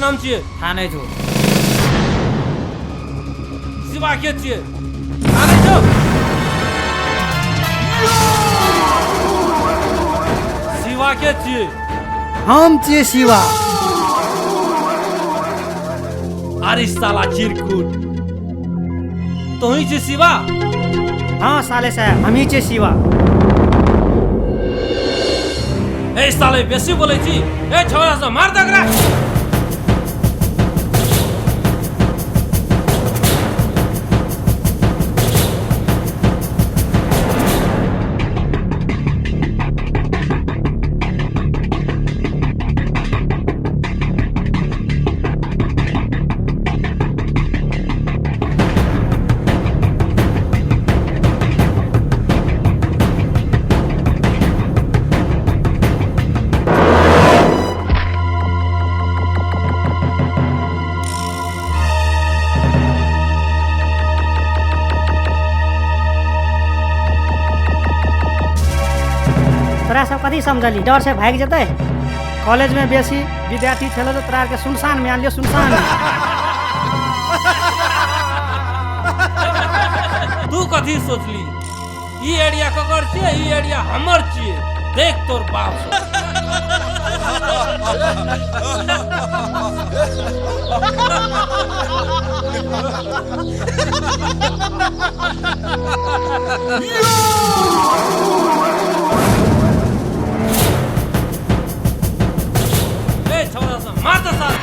नाम छियै? थाहा नै छु। शिवा के छियै? थाहा नै छौ? शिवा के छियै? हम छियै शिवा। अरे साला चिरकुट, तू ही छियै शिवा? हाँ साले साहब, हम ही छियै शिवा। ए साले बेसी बोलै छी। ए छोरा सब मार दगरा। तोरा सब कथी समझली? डर से भाग जते? कॉलेज में बेसी विद्यार्थी छल तो तोरा के सुनसान में आनियो, सुनसान में। तू कथी सोचली? ई एरिया ककर छियै? ई एरिया हमर छियै। देख तोर बाप। ए छोरा सब मार दे साला।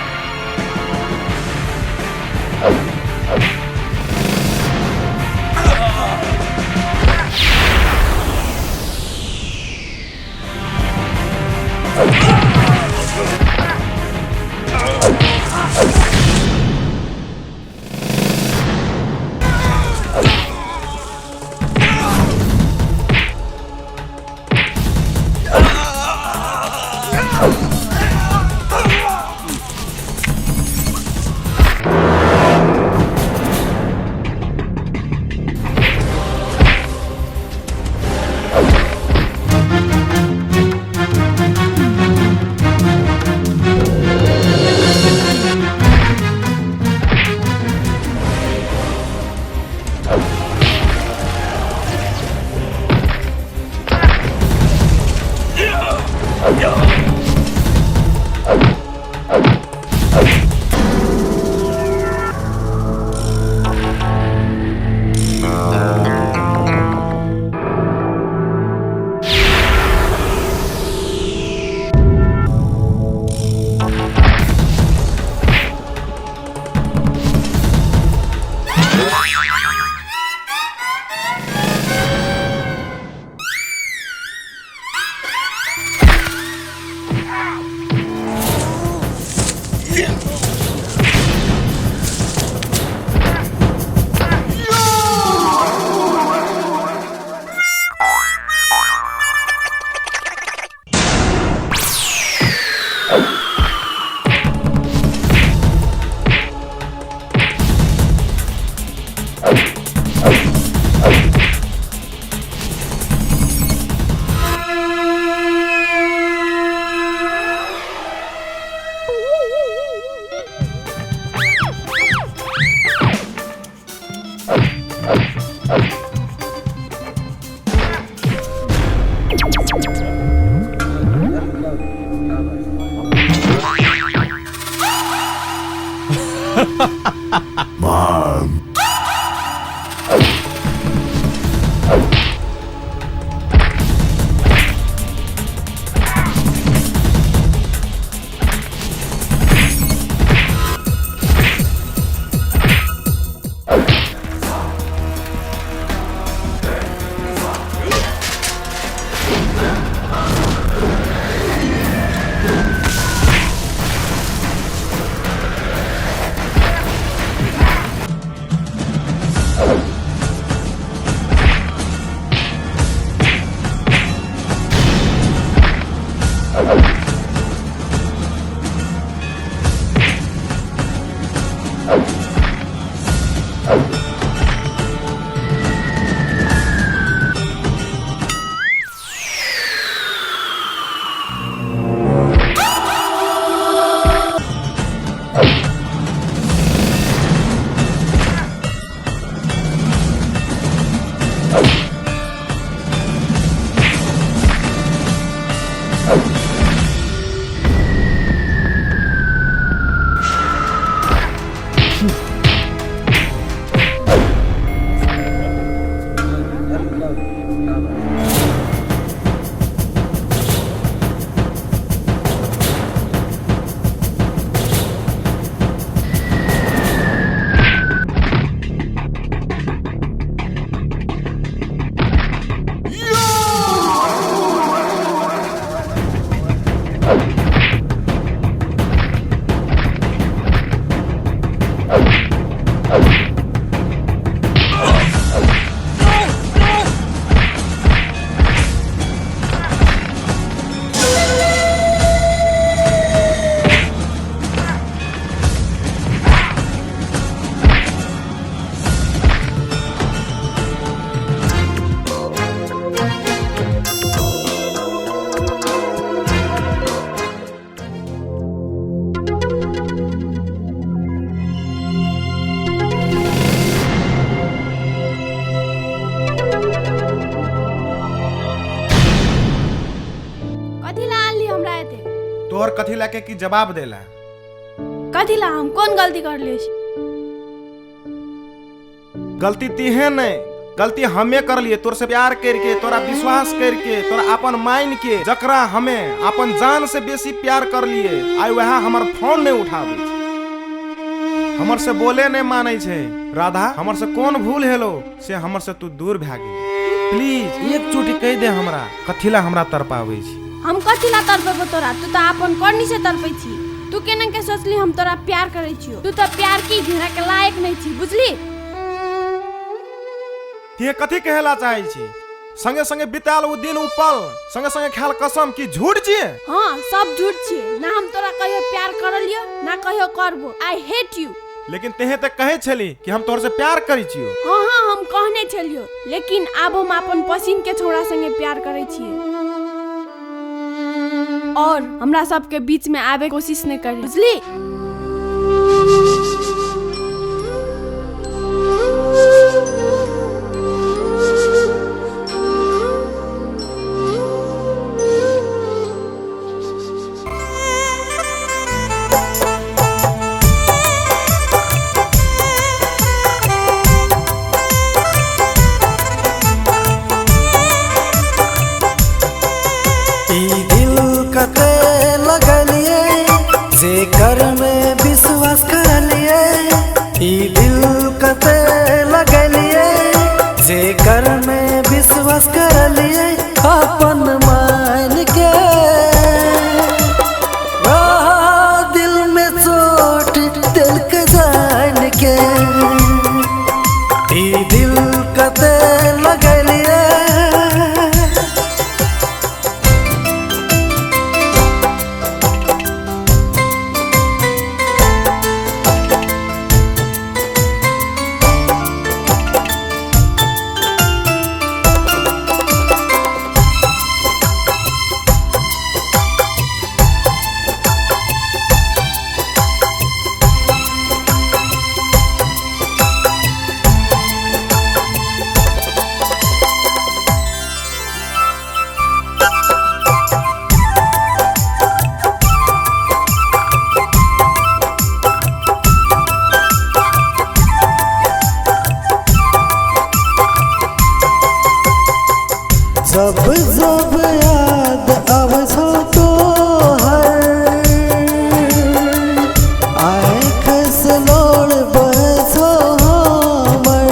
लेके की जवाब देला। कथी ला हम कौन गलती कर ले? गलती तीहे नहीं, गलती हमें कर लिए। तोर से प्यार करके, तोरा विश्वास करके, तोरा अपन मान के, जकरा हमें अपन जान से बेसी प्यार कर लिए, आई वह हमर फोन नहीं उठावे, हमर से बोले नहीं माने छे। राधा, हमर से कौन भूल हेलो से हमर से तू दूर भागी। प्लीज एक चोटी कह दे हमरा, कथिला हमरा तरपावे छी। हम कथिला तरपेबो तोरा? तू तो अपन करनी से तरपै छी। तू केना के सोचली हम तोरा प्यार करे छियो? तू तो प्यार की घेरा के लायक नहीं छी, बुझली? ये कथी कहला चाहे छी? संगे संगे बिताल उ दिन उ पल, संगे संगे खाल कसम की झूठ छिए? हां, सब झूठ छिए। ना हम तोरा कहियो प्यार करलियो, ना कहियो करबो। I hate you. लेकिन तेहे ते कहे छली कि हम तोर से प्यार करी छियो। हां, हम कहने छलियो, लेकिन अब हम अपन पसीन के छोरा संगे प्यार करे छिए और हमरा सब के बीच में आवे कोशिश नहीं करी, बुझली? जेकर में विश्वास कर लिए, ई दिल कते लगलिए, जेकर में विश्वास कर लिए, अपन मान के दिल में चोट दिल के जान के, ई दिल कते लगलिए। जब जब याद आवसो तो हर आँख से लोड़ बरसो हमर,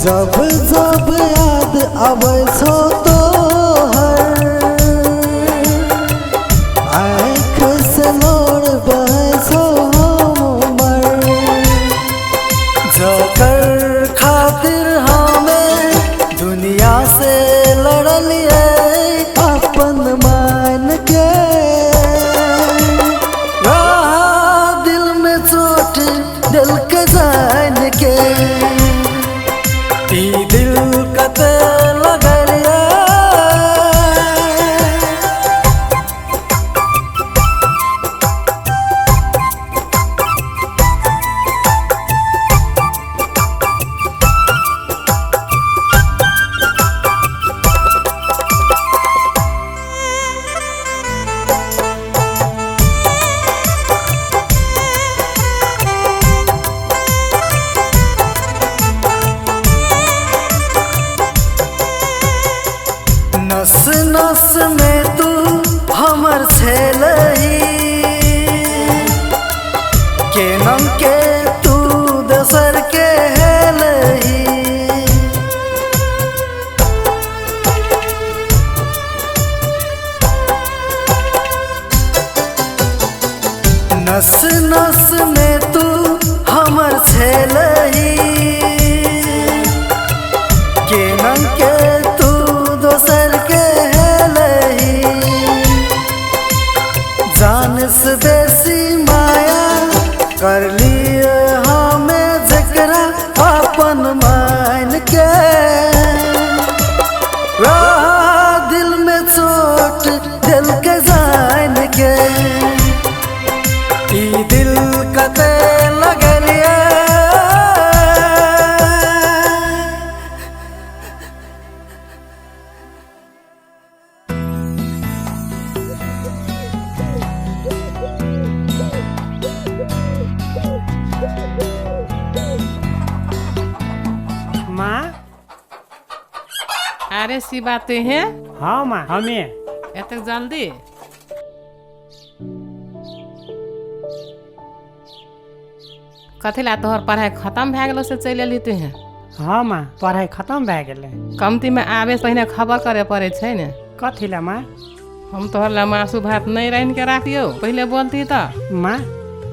जब जब याद आवसो तो हर आँख से लोड़ बरसो हमर, जकर खातिर हमें दुनिया से लड़लिए, अपन मान के दिल में चोट दिल के जान के, ई दिल कते लगलिए। नस नस में तू हमर छलही, केनम के तू दोसर के हेलही, नस नस में तू हमर छलही, केनम के तू दोसर के हेलही, जान से बेसी माया कर लिए हमें जकरा अपन मान के, दिल में चोट दिल के जान के, ई दिल कते लगलिए। अरे सी बातें हैं हाँ माँ हमें एतक जल्दी कथी ला तोहर पढ़ाई खत्म भए गेलो से चलि एली तू हैं हाँ माँ पढ़ाई खत्म भए गेलै कमती में आबे से पहिने खबर करे पड़े छै ने कथी ला माँ हम तोहर ला मासू भात नहीं रैन के राखियो पहले बोलती तो माँ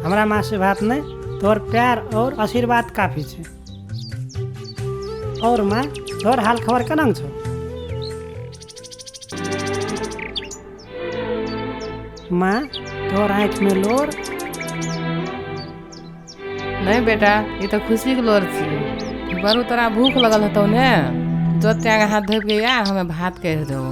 हमरा माँ बात नहीं तोर प्यार और आशीर्वाद काफी छे और माँ तोर हाल खबर केना छौ माँ तोर आँख में लोर नहीं बेटा ये तो खुशी के लोर छी बरू तोरा भूख लगल हतौ ने जो त्याग हाथ धोप के या हमें भात कह दो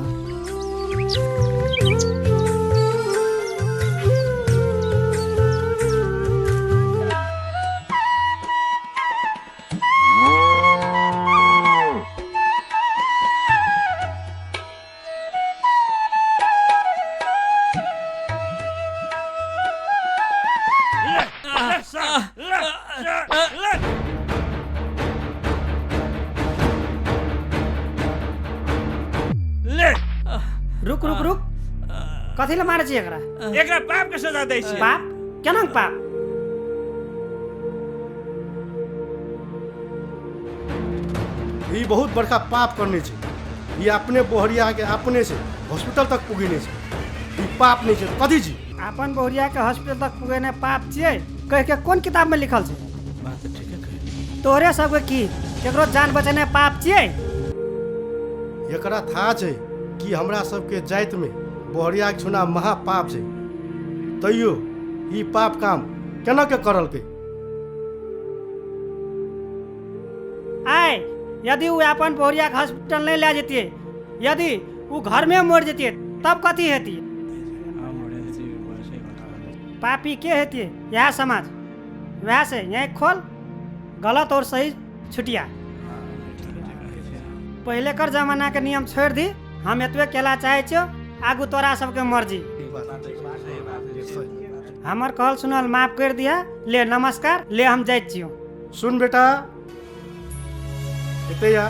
रुक रुक रुक कथी ला मारे छी एकरा एकरा पाप के सजा दै छी पाप केना पाप ये बहुत बड़का पाप करने छे ये अपने बोहरिया के अपने से हॉस्पिटल तक पुगेने छे ये पाप नहीं छे कथी छी अपन बहुरिया के हॉस्पिटल तक पुगेने पाप छियै कह के कोन किताब में लिखल छै बात तो ठीक है तोहरे सबके की केकरो जान बचेने पाप छियै एकरा था छे कि हमरा सबके जाति में बोहरिया के छूना महापाप छे तैयो ये पाप काम केना के करल के आय यदि वो अपन बहुरिया के हॉस्पिटल नहीं ले जेतिए यदि वो घर में मर जेतिए तब कथी हेती पापी के हेती यह समाज वह से यही खोल गलत और सही छुटिया पहले कर जमाना के नियम छोड़ दी हम एतबे केला चाहे छो आगू तोरा सबके मर्जी हमर कहल सुनल माफ कर दिया ले नमस्कार ले हम जाइत छियो सुन बेटा एते या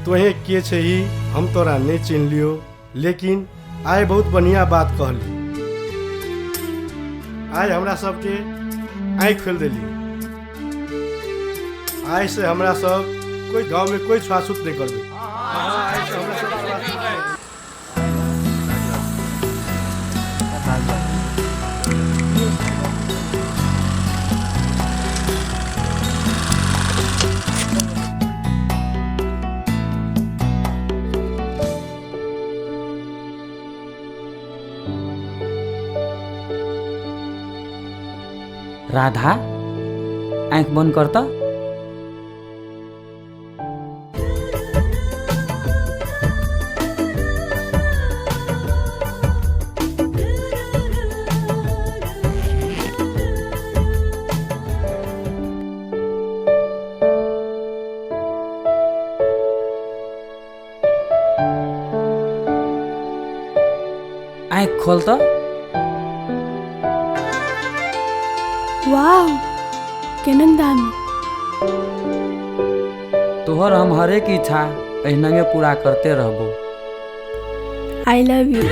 तोहे के छे ही हम तोरा नहीं चिन्ह लियो लेकिन आय बहुत बढ़िया बात कहली आय हमरा सबके आँख खोल देली आय से हमरा सब कोई गांव में कोई छुआछूत नहीं करबे राधा आँख बंद कर तो आँख खोल तो वाह केनन दामी तोहर हम हरेक इच्छा एहनगे पूरा करते रहबो आई लव यू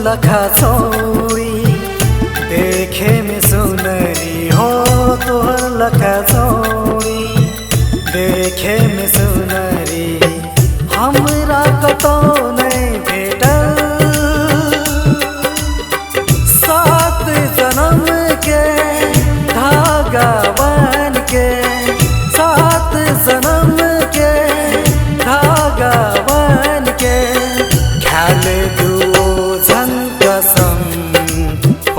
लखा चौड़ी देखे में सुनरी हो तोहर लखा चौड़ी देखे में सुनरी हमरा कतौ नहीं भेटल, 7 जन्म के धागा बन के, 7 जन्म के धागा बन के, ख्याल दुओ झन कसम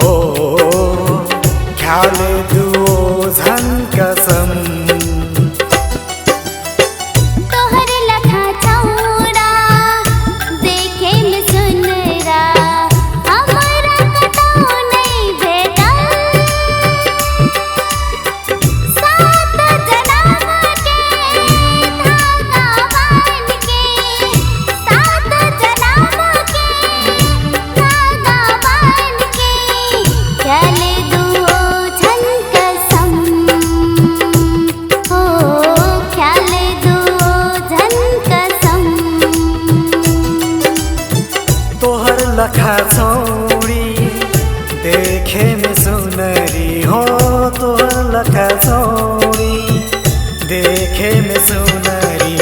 हो, ख्याल दुओ झन कसम। तोहर लखा छौरा देखे में सुनरा, हमरा कतौ नहीं भेटल, 7 जन्म के धागा बन के, 7 जन्म के धागा बन के, ख्याल दुओ झन कसम हो, ख्याल दुओ झन कसम। तोहर लखा छौरी देखे में सुनरी हो, तोहर लखा छौरी देखे में सुनरी।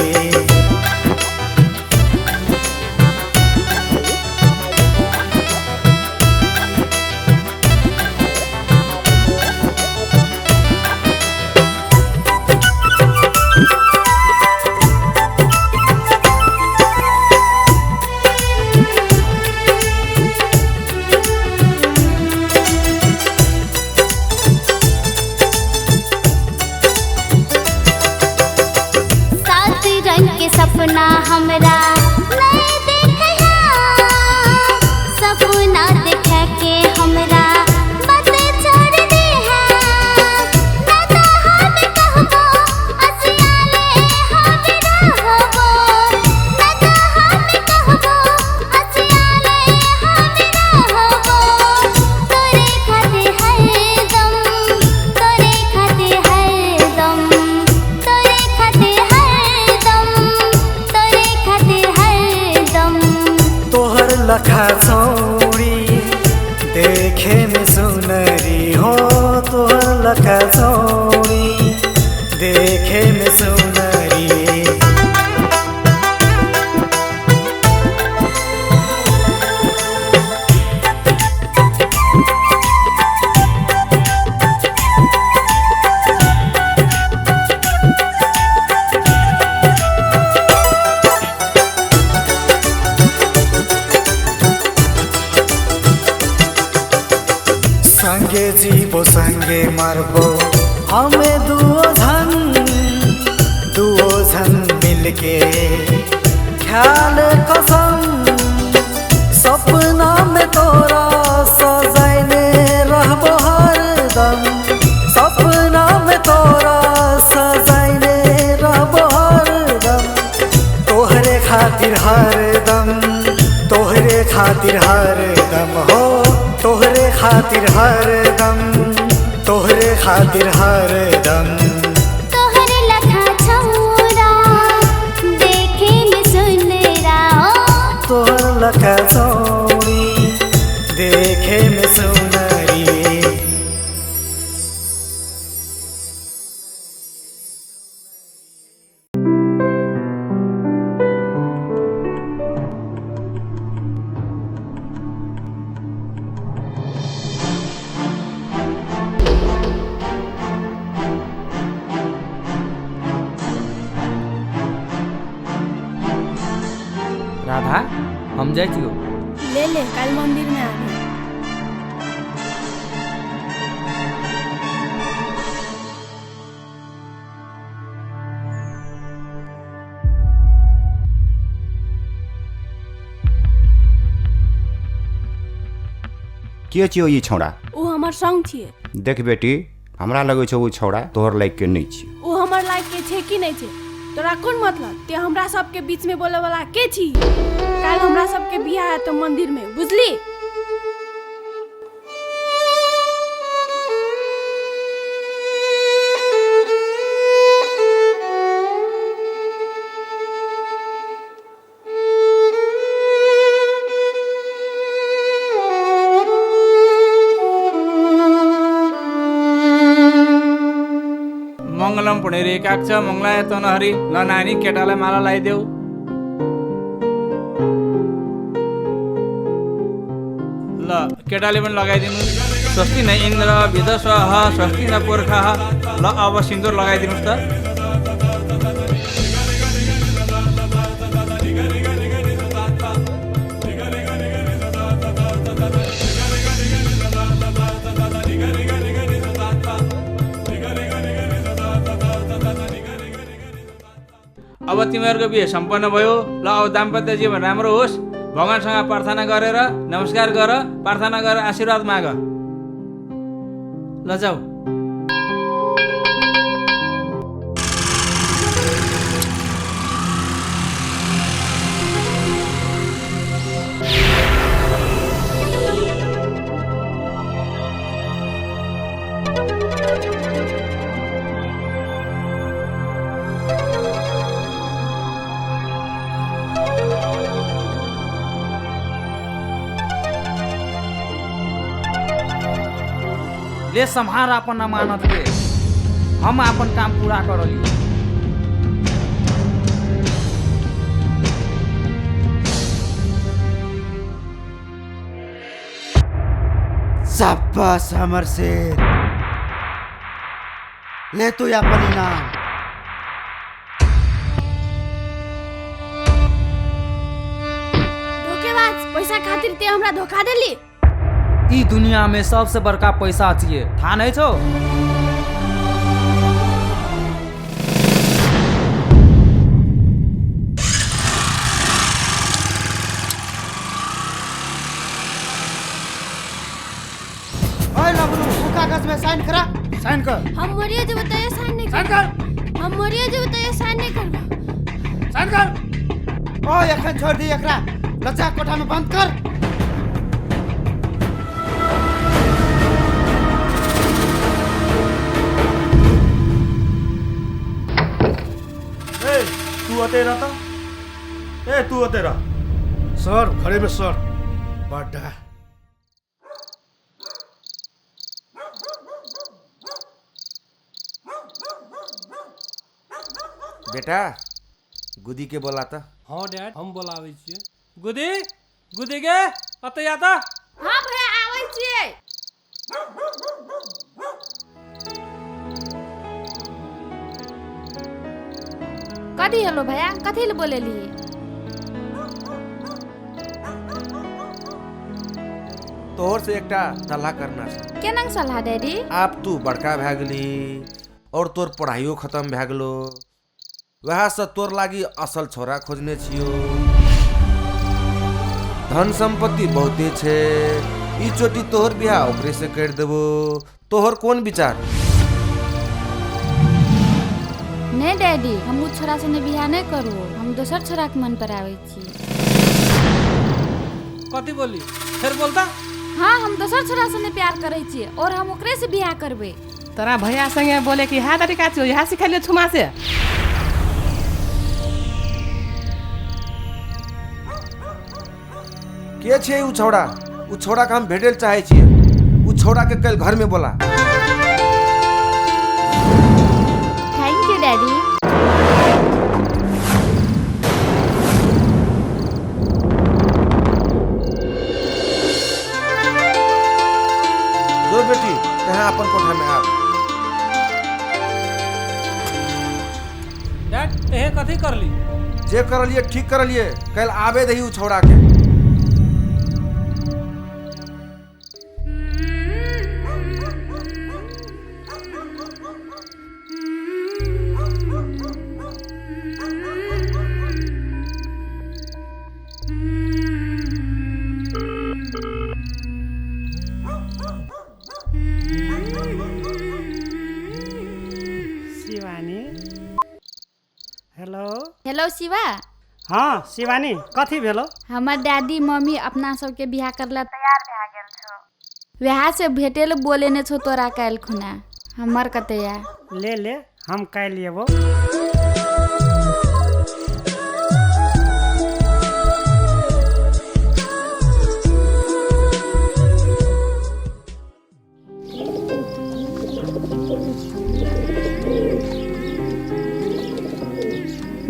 सात रंग के सपना हमरा नहीं देखा, सपना देख के हमरा बस छोड़ दे है, ना तो हम कहबो असियाले हम रहबो, ना तो हम कहबो असियाले हम रहबो, तोरे खातिर हरदम, तोरे खातिर हरदम, तोरे खातिर हरदम, तोरे खातिर हरदम। तोहर लखा छौरी देखे में सुनरी हो, तोहर लखा छौरी देखे में सुनरी। संगे जीवो संगे मरबो हमें दुओ झन मिलके, ख्याल कसम सपना में तोरा सजाइने रहबो हरदम, सपना में तोरा सजाइने रहबो हरदम, तोहरे खातिर हरदम, तोहरे खातिर हरदम हो, तोहरे खातिर हरदम, तोहरे खातिर हरदम। तोहर लखा छौरा देखे में सुनरा हो, तोहर लखा छौरी देखे में सुनरी। राधा हम जाइ छियो। ले ले कल मंदिर में आबे। के छियो ई छौड़ा? ओ हमर संग छिए। देख बेटी, हमरा लगै छौ ओ छौड़ा तोहर लायक के नहीं छी। ओ हमर लायक के छै कि नहीं छै? तोरा कोन मतलब? ते हमरा सबके बीच में बोले वाला के छी? कल हमरा सबके बियाह है तो मंदिर में, बुझली? मङ्गलम पुणेरी काक्ष मङ्गलाय तनहरी ल नानी केटालाई माला लगाइदेऊ। ल केटाले पनि लगाइदिनु। स्वस्ति न इन्द्र विदस्वः स्वस्ति न पुर्खः। ल अब सिन्दुर लगाइदिनुहोस् त। अब तिमीहरूको बिहे सम्पन्न भयो। ल अब दाम्पत्य जीवन राम्रो होस्। भगवान्सँग प्रार्थना गरेर नमस्कार गर, प्रार्थना गरेर आशीर्वाद माग। ल जाऊ। ले संहार अपन अमानत के, हम अपन काम पूरा करली। शाबाश हमर शेर, ले तू अपन इनाम। धोखेबाज, पैसा खातिर ते हमरा धोखा देली। ई दुनिया में सबसे बड़का पैसा छिए, था नहीं छो? ओए लबरू, तू कागज में साइन करा। साइन कर। हम मरिए जब तय साइन नहीं साइन कर। हम मरिए जब तय साइन नहीं करबो। साइन कर। ओ एखन छोड़ दी एकरा, लज्जा कोठा में बंद कर। तू अतेरा था? ए तू अतेरा? सर घरे में सर बड़ा बेटा गुदी के बोला था। हाँ डैड, हम बोलावे छिए। गुदी, गुदी गे, अतै आ त। हां भैया आबै छियै। कथी हेलो भैया, कथी ले बोलेली? तोहर से एकटा सलाह करना छै। केना सलाह डैडी? आप तू बड़का भै गेली और तोर पढ़ाइयो खत्म भै गेलो, वह से तोर लागी असल छोरा खोजने छियो। धन संपत्ति बहुते छे, ई चोटी तोहर बियाह ओकरे से कर देबो। तोहर कौन विचार? नहीं डैडी, हम उ छोरा से बियाह नहीं करू, हम दोसर छोरा के मन पर आवे छी। कथी बोली? फिर बोलता? हाँ, हम दोसर छोरा से प्यार करे छी और हम ओकरे से बियाह करबे। तोरा भैया संगे बोले कि हाँ तरीका छियो, यहाँ सिखलियो छुमा से। के छे उ छौड़ा? उ छौड़ा के हम भेटल चाहे छिए। उ छौड़ा के कल घर में बोला। Thank you daddy. जो बेटी तहाँ अपन कोठा में आ। डैड एहे कथी करली? जे करलिए ठीक करलिए, कल आवे दही उ छौड़ा के। शिवानी, हेलो। हेलो शिवा। हाँ शिवानी, कथी भेलो? हमर डैडी मम्मी अपना सबके बियाह करला तैयार भए गेल छौ। वहाँ से भेटे ले बोले ने छो तोरा काल खुना। हमर कतैया ले ले, हम काल लेबो।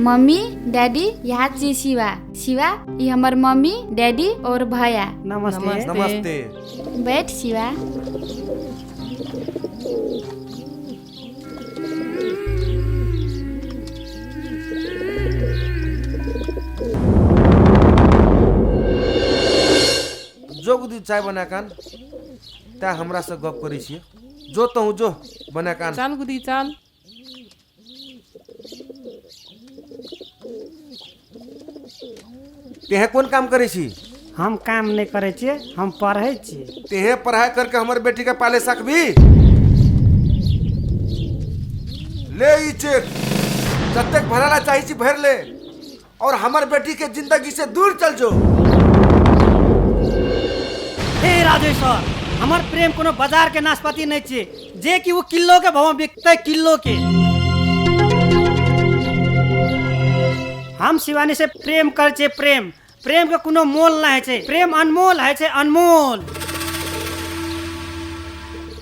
मम्मी डैडी यहाँ छी शिवा। शिवा ये हमार मम्मी डैडी और भैया। नमस्ते। नमस्ते। बैठ शिवा। जो गुदी चाय बना कान ता हमरा से गप करै छियै। जो तो जो बना कान। चल गुदी चल। तेहे कोन काम करै छी? हम काम नहीं करे छिए, हम पढ़े छिए। तेहे पढ़ाई करके हमर बेटी के पाले सकबी? ले ई चेक जतेक भराला चाही छी भर ले और हमर बेटी के जिंदगी से दूर चल जो। हे राजेश्वर, हमार प्रेम कोनो बाजार के नाशपाती नहीं छे जे कि वो किलो के भाव बिकते किलो के। हम शिवानी से प्रेम कर छे। प्रेम प्रेम के कोनो मोल ना है छे। प्रेम अनमोल है छे, अनमोल।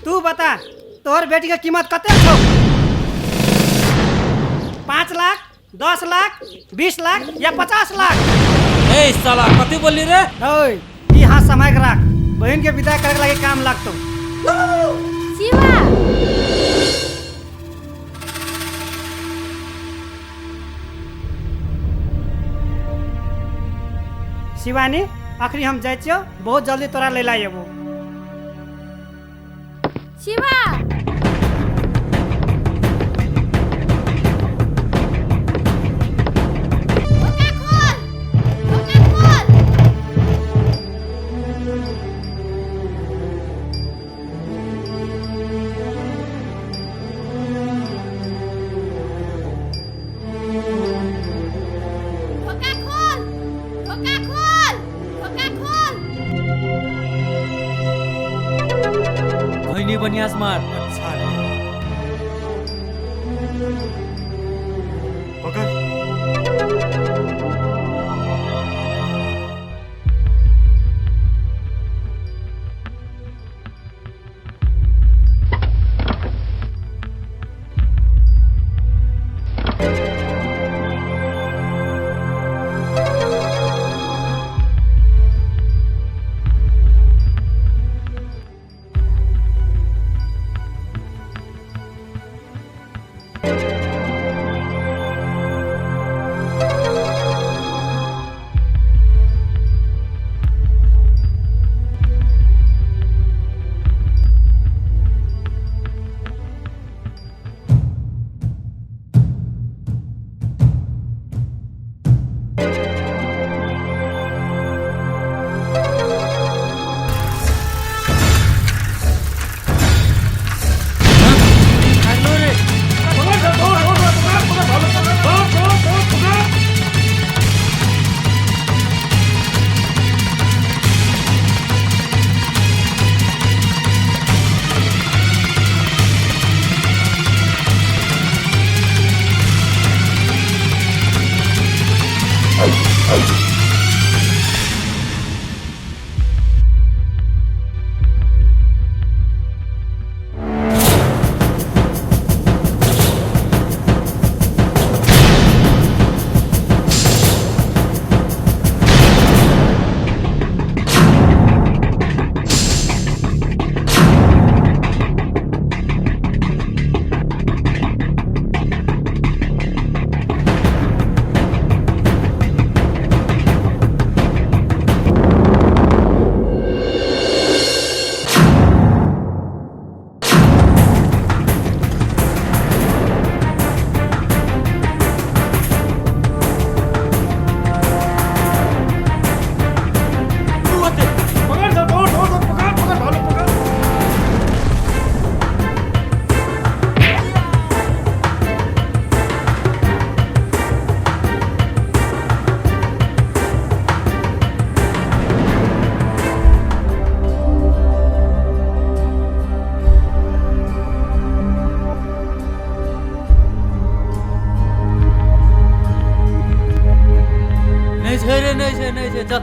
तू बता तोहर बेटी के कीमत कते छौ? 5 लाख, 10 लाख, 20 लाख या 50 लाख? ए साला कथी बोली रे? ओए ई हाथ समय के राख। बहन के विदा करे लागे काम लागतो। शिवा शिवानी आखिरी हम जाय छियो, बहुत जल्दी तोरा ले ला एबो। शिवा खैनी बनियास मार। नहीं छे चल।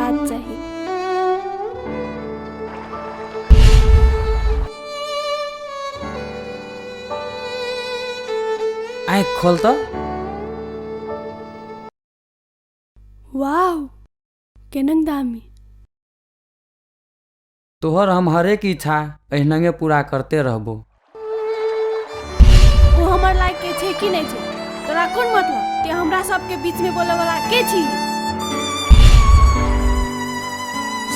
बात चाहिए। आँख खोल तो। वाव, केनंग दामी। तोहर हम हरेक इच्छा एहनंगे पूरा करते रहबो। वो हमर लायक के छे कि नहीं छे? तोरा कौन मतलब? ते हमरा सबके बीच में बोले वाला के छी?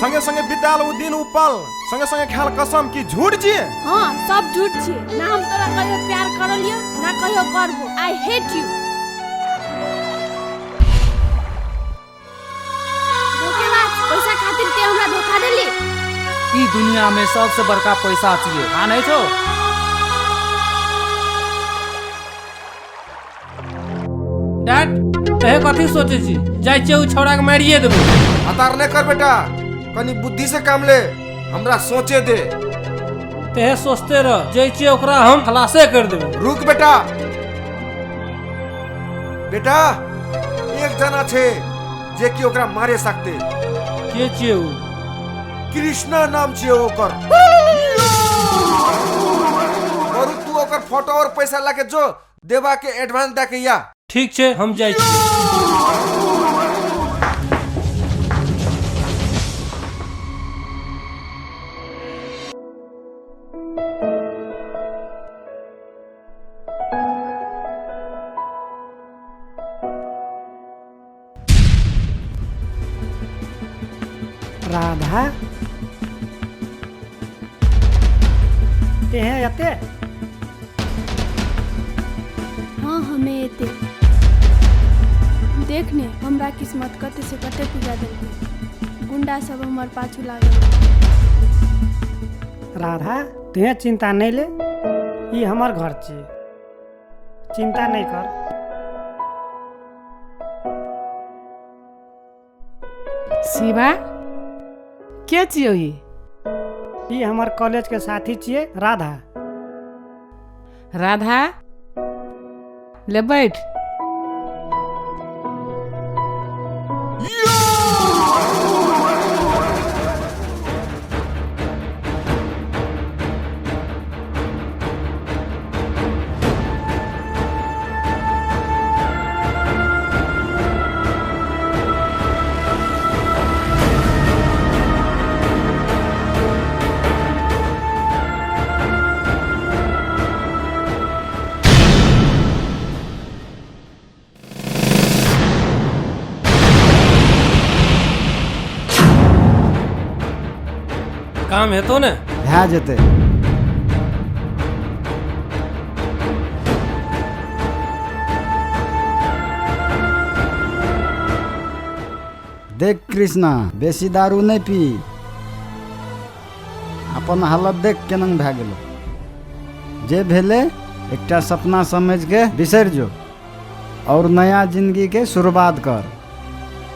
संगे संगे बिताल उ दिन उ पल, संगे संगे ख्याल कसम की झूठ छिए। हाँ, सब झूठ छे। ना हम तोरा कहियो प्यार करलियो, ना कहियो करबो। I hate you. धोखेबाज, पैसा खातिर के हमरा धोखा देली। ई दुनिया में सबसे बड़का पैसा चाहिए, हाँ नहीं छो? डैड तहे कथी सोचे छी? जाय छे उ छौड़ा के मारिए देबो। हतार नहीं कर बेटा, कनी बुद्धि से काम ले, हमरा सोचे दे। तहे सोचते रह, जाय छे ओकरा हम खलासे कर देबो। रुक बेटा। बेटा एक जना छे जे कि ओकरा मारे सकते। के छे उ? कृष्णा नाम छे ओकर। और तू ओकर फोटो और पैसा लाके जो देवा के एडवांस दे के या। ठीक छे, हम जाय छी। राधा ते हैं यते? हाँ, हमें एते। देख ने हमरा किस्मत कते से कते पूजा देलकै। गुंडा सब हमर पाछू लागल। राधा ते चिंता नहीं ले, ये हमार घर छे, चिंता नहीं कर। शिवा क्या छियो ई? ये हमार कॉलेज के साथी छिए, राधा। राधा ले बैठ। काम हेतो ने? भए जेतै। देख कृष्णा, बेसी दारू नहीं पी। अपन हालत देख केनंग भए गेलो। जे भेले एकटा सपना समझ के बिसर जो और नया जिंदगी के शुरुआत कर।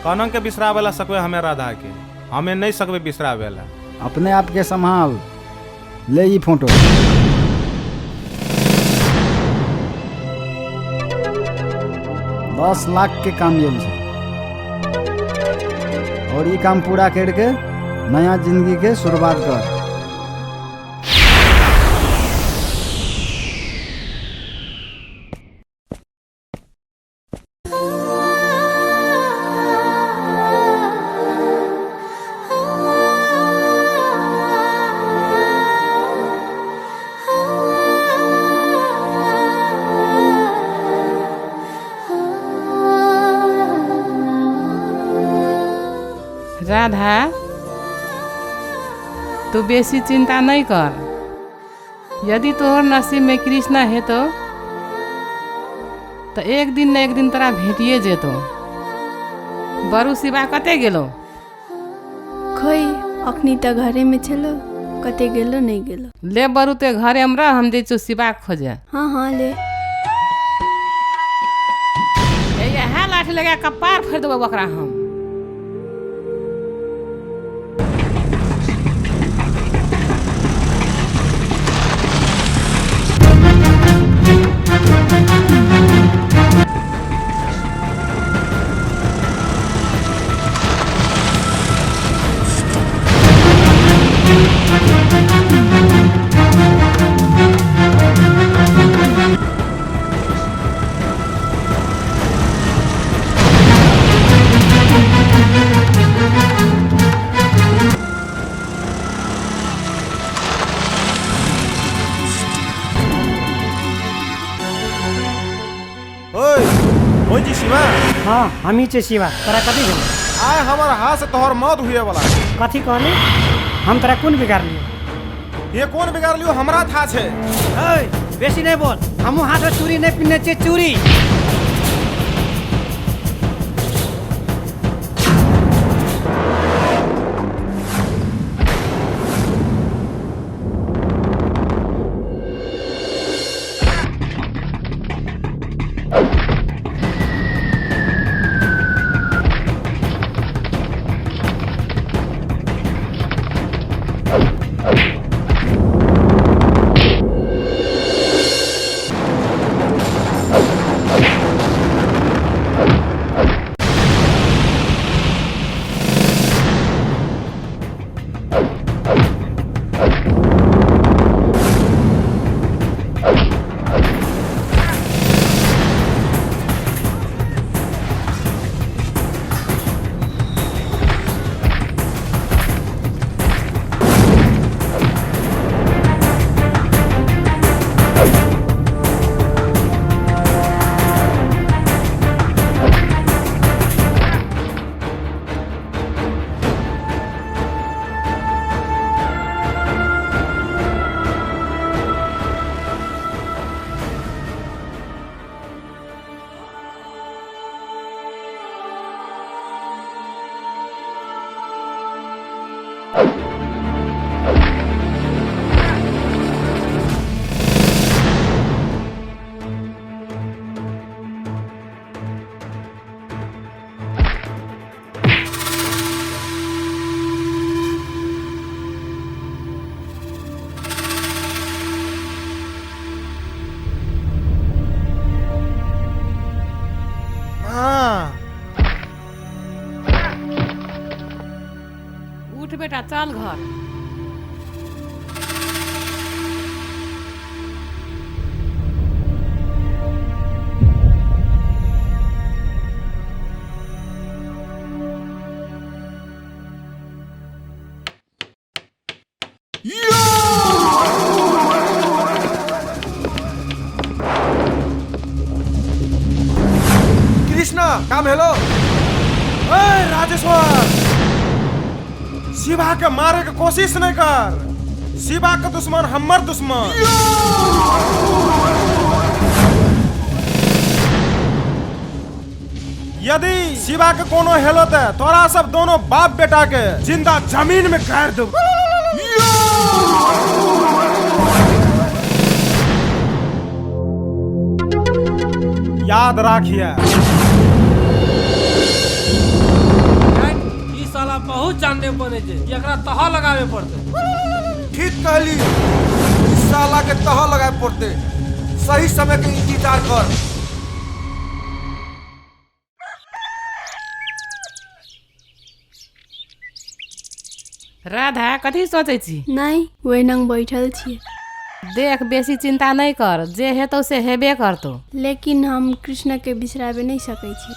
कनंग के बिसरावेला सकबे हमें राधा के, हमें नहीं सकबे बिसरावेला। अपने आप के संभाल। ले ई फोटो। 10 लाख के काम ये छै और ये काम पूरा करके नया जिंदगी के शुरुआत कर। राधा तू बेसी चिंता नहीं कर। यदि तोहर नसीब में कृष्णा है तो एक दिन न एक दिन तोरा भेटिए जेतो। बरू शिवा कते गेलो? खोई अखनी त घरे में छलो, कते गेलो नहीं गेलो। ले बरू ते घरे में रह, हम जैचो शिवा खोजे। हाँ हाँ ले। यह लाठी लगा कपार फेर देबो बकरा हम। हाँ हम ही छे शिवा, तोरा कथी भेल? आय हमर हाथ से तोहर मौत हुए वाला। कथी कहली? हम तोरा कौन बिगाड़ लियो? ये कौन बिगाड़ लियो हमरा था छे। बेसी नहीं बोल, हमू हाथ में चूड़ी नहीं पीने छे चूड़ी। उठ बेटा चल घर। कृष्णा काम हेलो। राजेश्वर शिवा के मारे के कोशिश नहीं कर। शिवा के दुश्मन हमर दुश्मन। यदि शिवा के कोनो हेलत है तोरा सब दोनों बाप बेटा के जिंदा जमीन में गाड़ दो। याद राखिए। ई साला बहुत जानने पड़े जे एकरा तह लगावे पड़ते। ठीक कहली, इस साला के तह लगाए पड़ते। सही समय के इंतजार कर। राधा कथी सोचे छी? नहीं ओहिना बैठल छिए। देख बेसी चिंता नहीं कर, जे हेतौ से हेबे करतो। लेकिन हम कृष्ण के बिसराबे नहीं सकै छी।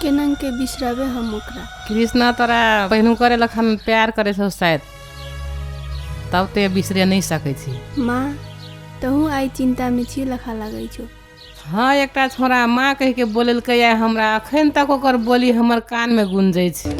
केना के बिसराबे हम ओकरा? कृष्णा तोरा पहिनू करे लखन प्यार करे छौ शायद, तब ते बिसरे नहीं सकै छी। माँ तहू आई चिंता में छी लखा लागै छौ। हाँ एकटा छोरा माँ कह के बोललकै या हमरा, अखन तक ओकर बोली हमर कान में गूंजै छै।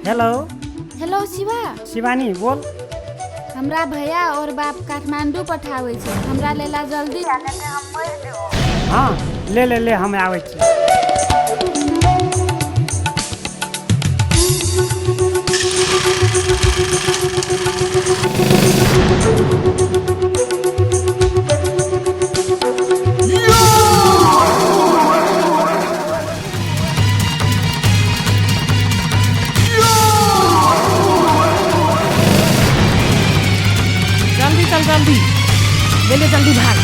Hello hello Shiva. शिवानी बोल। हमरा भैया और बाप काठमांडू पठावे छै, हमरा लेला जल्दी आ नहीं त हम मर जेबो। हाँ ले ले ले हम आवे छी। जल्दी चल जल्दी, ले ले जल्दी भाग।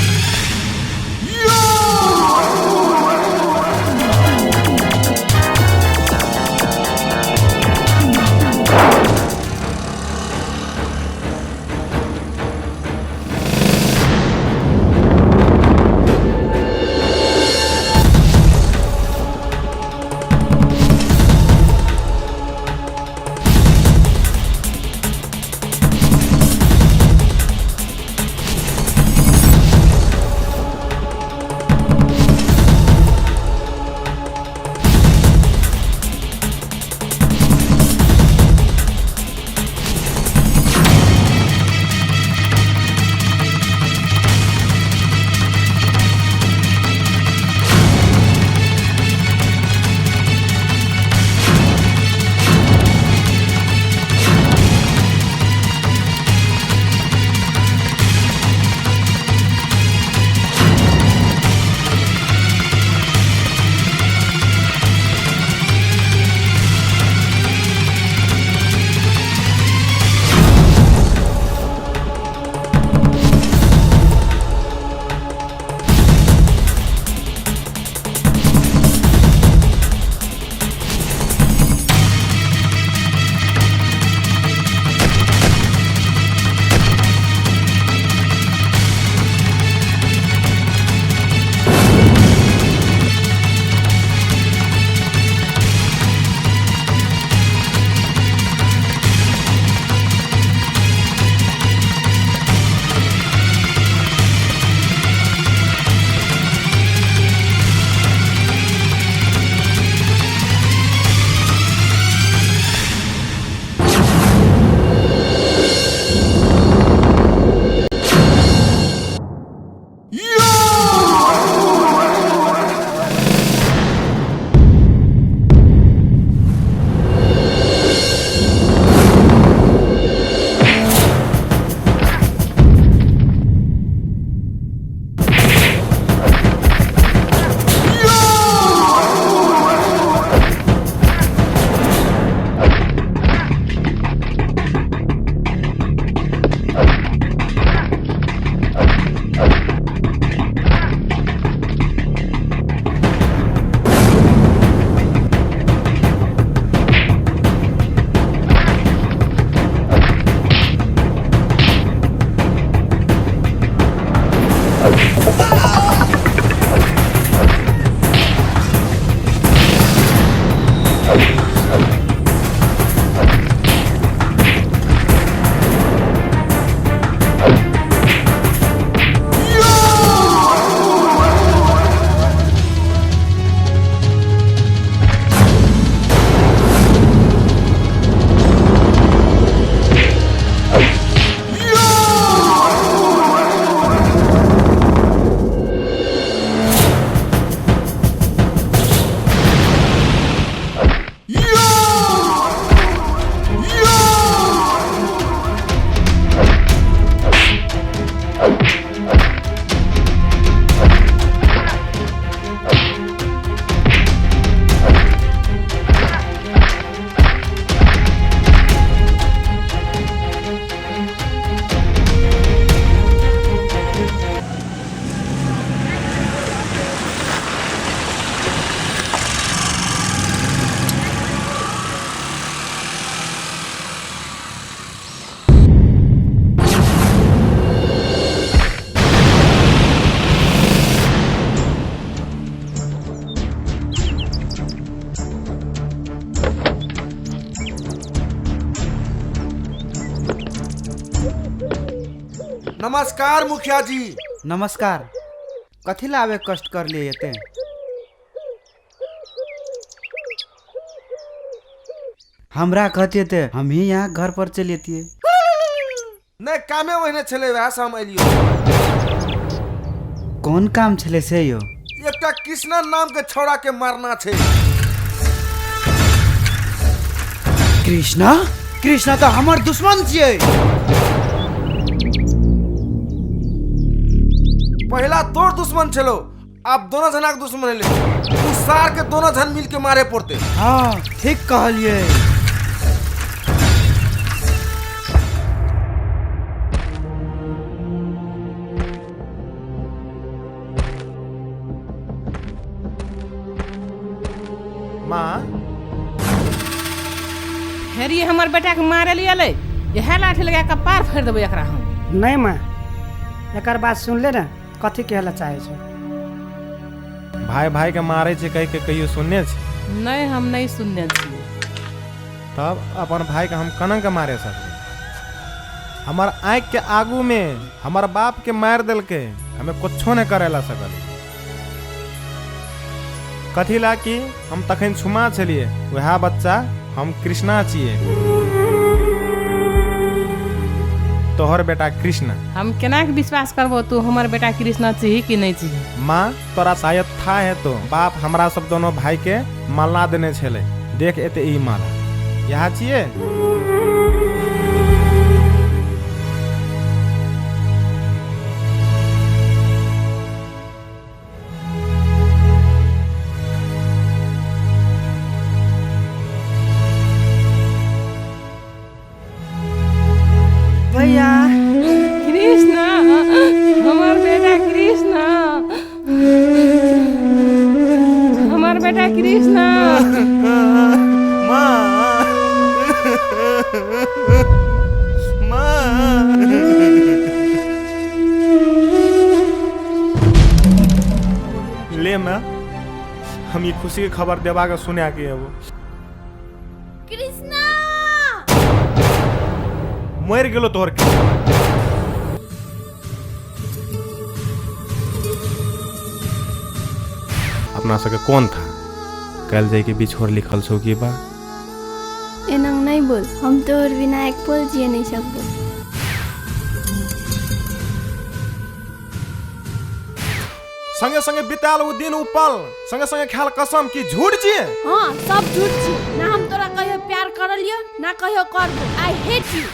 नमस्कार मुखिया जी। नमस्कार। कथी ला आवे कष्ट कर लिए एते? हमरा कहते थे हम ही यहाँ घर पर चले थिए। नहीं कामे वही छले वह से हम एलियो। कौन काम छले से यो? एकटा कृष्णा नाम के छौड़ा के मारना छे। कृष्णा? कृष्णा तो हमार दुश्मन छिए। पहला तोर दुश्मन छलो, अब दोनों जना के दुश्मन ले। तू सार के दोनों जन मिल के मारे पड़ते। हाँ ठीक कहलिए। माँ हेरी हमर बेटा के मारे लिए ले, यह लाठी लगा के पार फेर देबो एकरा हम। नहीं माँ, एकर बात सुन ले ना, कथी कहला चाहे छे? भाई भाई के मारे छे कह के कहियो सुनने छे? नहीं हम नहीं सुनने छी। तब अपन भाई के हम कनन के मारे सकते? हमार आँख के आगू में हमार बाप के मार दिल के हमें कुछो नहीं करेला सकल। कथी ला कि हम तखन छुमा छलिए, वह बच्चा हम कृष्णा छिए। तोहर बेटा कृष्णा। हम केना के विश्वास करबो तू हमर बेटा कृष्णा छी कि नहीं छी? माँ तोरा शायद था है तो बाप हमरा सब दोनों भाई के माला देने छले। देख एते ई माला यहाँ छिए। भैया कृष्णा, हमार बेटा कृष्णा, हमार बेटा कृष्णा। ले माँ हम ये खुशी की खबर देवा के सुने के वो कृष्णा मर गेलो तोहर के। अपना सके कौन था कल जाए के बीच और लिखल छो की बा? एनंग नहीं बोल, हम तोहर बिना एक पल जिए नहीं सकबो। संगे संगे बिताल वो दिन उ पल, संगे संगे ख्याल कसम की झूठ छिए। हाँ सब झूठ छी। ना हम तोरा कहियो प्यार करलियो ना कहियो करबो। I hate you.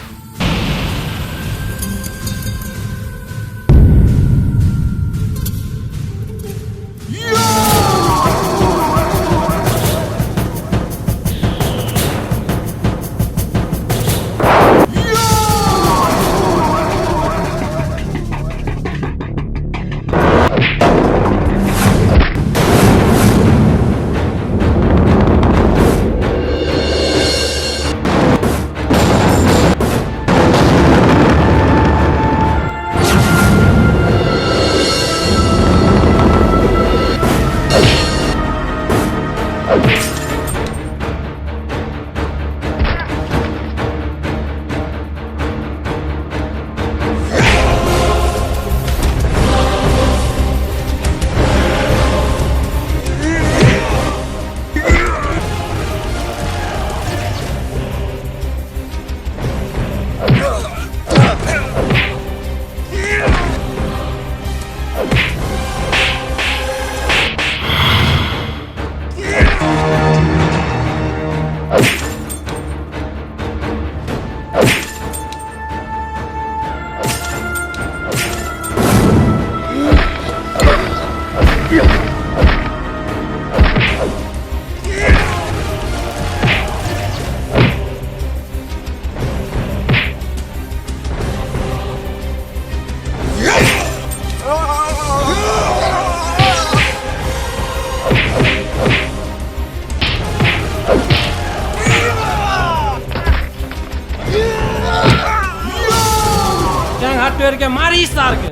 पेड़ के मारी सार के।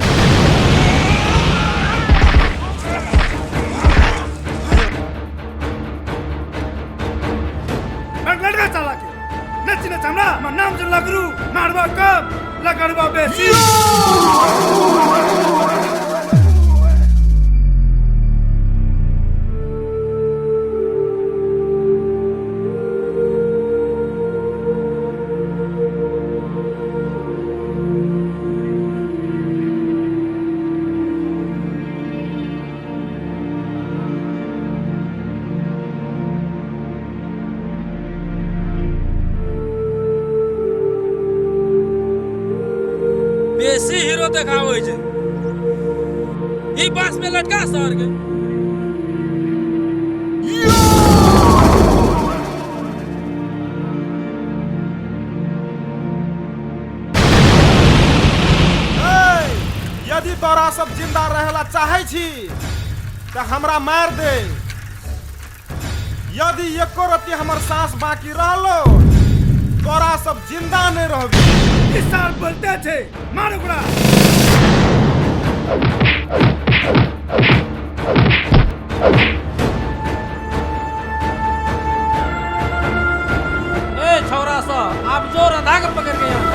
चला के चमड़ा मैं नाम से लगरू मारवा कब लगड़वा बेसी बेसी हीरो देखावे छै ई बांस में लटका सर के यदि तोरा सब जिंदा रहेला चाहे छी तो हमरा मार दे। यदि एको रत्ती हमर सांस बाकी रहलो तोरा सब जिंदा नहीं रहबी। इस साल बोलते छे मार ओकरा। ए छौरा सा आप जो राधा के पकड़ के यहाँ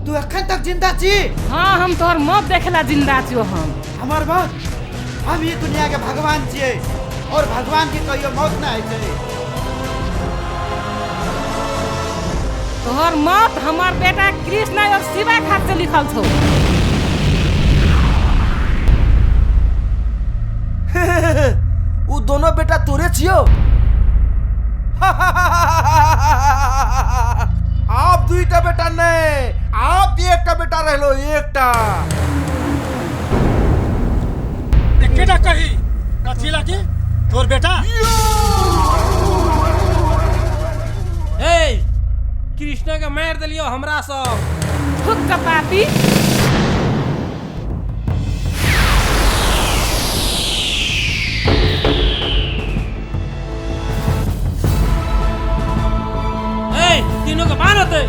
तू अखन तक जिंदा छी? हाँ हम तोहर मौत देखेला जिंदा छियो हम। हमार मौत? हम ये दुनिया के भगवान छिए और भगवान की कहियो मौत ना है छै। तोहर मौत हमार बेटा कृष्ण और शिवा खात से लिखल छौ। उ दोनों बेटा तोरे छियो? आप दुईटा बेटा नहीं, आप एकटा बेटा रहलो एकटा। केटा कही कथी लागी तोर बेटा? ए कृष्ण के मार दिलियो हमरा सब। थुक का पापी। तीनों को मानते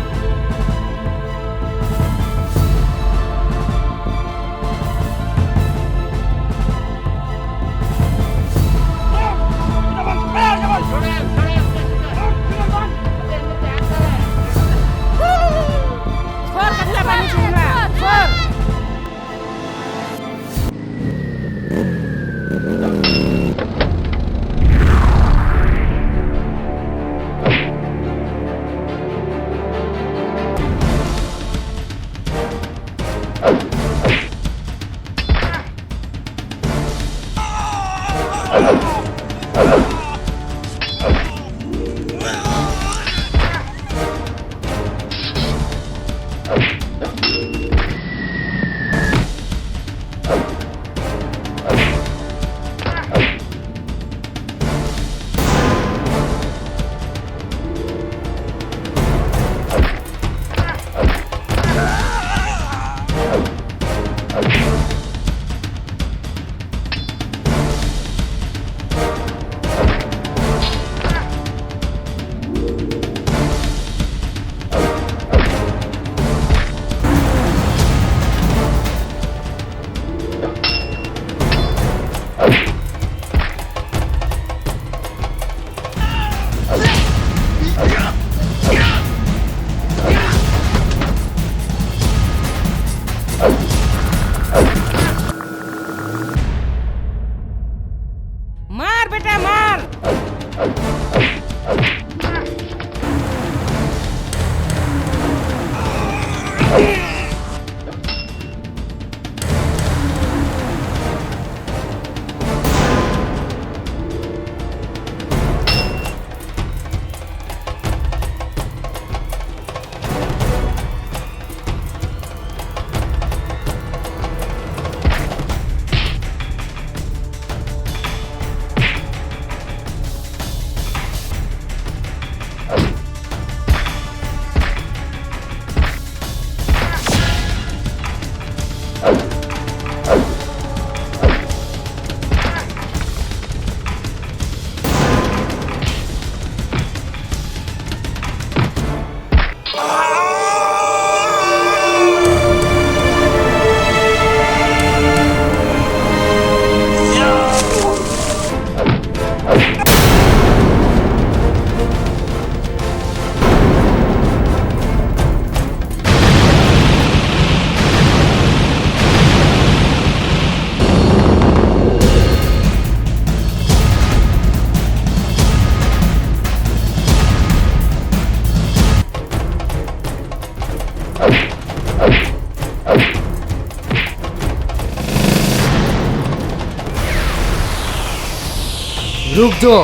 रुक जो,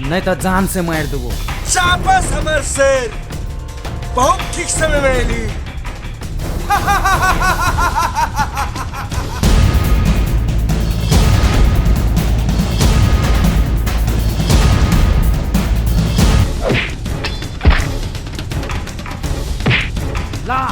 नहीं तो जान से मार देबो। शाबाश हमर शेर, बहुत ठीक समय में एली। ला